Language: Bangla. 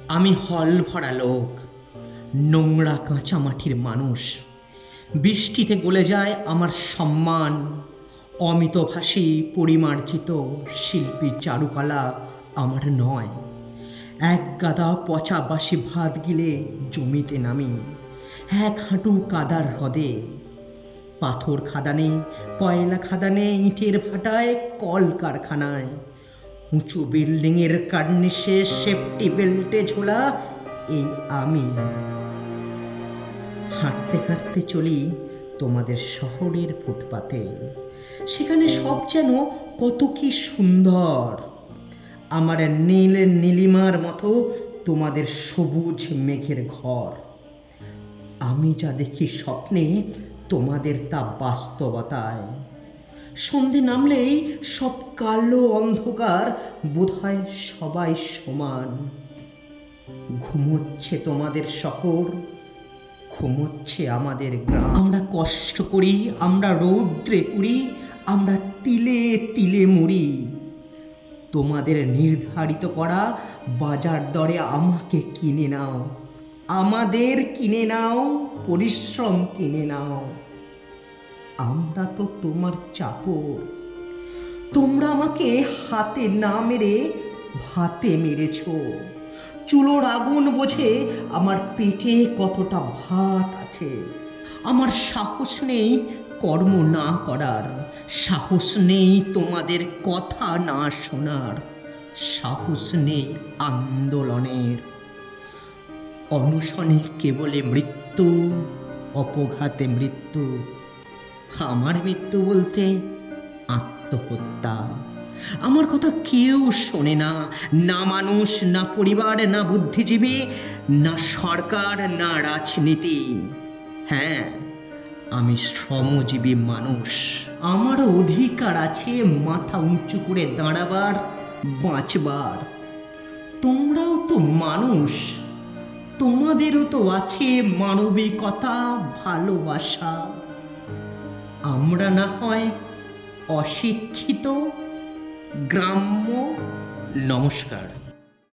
আমি হল ভরা লোক, নোংরা কাঁচা মাটির মানুষ। বৃষ্টিতে গলে যায় আমার সম্মান। অমিতভাষী পরিমার্জিত শিল্পী চারুকলা আমার নয়। এক গাদা পচা বাসি ভাত গিলে জমিতে নামি, এক হাঁটু কাদার হ্রদে। পাথর খাদানে, কয়লা খাদানে, ইটের ভাটায়, কল কারখানায়, উঁচু বিল্ডিংয়ের কার্নিশে সেফটি বেল্টে ঝোলা এই আমি। হাঁটতে হাঁটতে চলি তোমাদের শহরের ফুটপাতে। সেখানে সব যেন কত কি সুন্দর। আমার নীল নীলিমার মতো তোমাদের সবুজ মেঘের ঘর। আমি যা দেখি স্বপ্নে, তোমাদের তা বাস্তবতায়। সন্ধে নামলেই সব কালো অন্ধকার, বোধহয় সবাই সমান। ঘুমোচ্ছে তোমাদের শহর, ঘুমোচ্ছে আমাদের গ্রাম। আমরা কষ্ট করি, আমরা রৌদ্রে পুড়ি, আমরা তিলে তিলে মরি। তোমাদের নির্ধারিত করা বাজার দরে আমাকে কিনে নাও, আমাদের কিনে নাও, পরিশ্রম কিনে নাও। আমরা তো তোমার চাকর। তোমরা আমাকে হাতে না মেরে ভাতে মেরেছ। চুলোর আগুন বোঝে আমার পেটে কতটা ভাত আছে। আমার সাহস নেই কর্ম না করার, সাহস নেই তোমাদের কথা না শোনার, সাহস নেই আন্দোলনের। অনশনে কেবলে মৃত্যু, অপঘাতে মৃত্যু। আমার মৃত্যু বলতে আত্মহত্যা। আমার কথা কেউ শোনে না, না মানুষ, না পরিবার, না বুদ্ধিজীবী, না সরকার, না রাজনীতি। হ্যাঁ, আমি শ্রমজীবী মানুষ। আমার অধিকার আছে মাথা উঁচু করে দাঁড়াবার, বাঁচবার। তোমরাও তো মানুষ, তোমাদেরও তো আছে মানবিকতা, ভালোবাসা। আমরা না হয় অশিক্ষিত, গ্রাম্য। নমস্কার।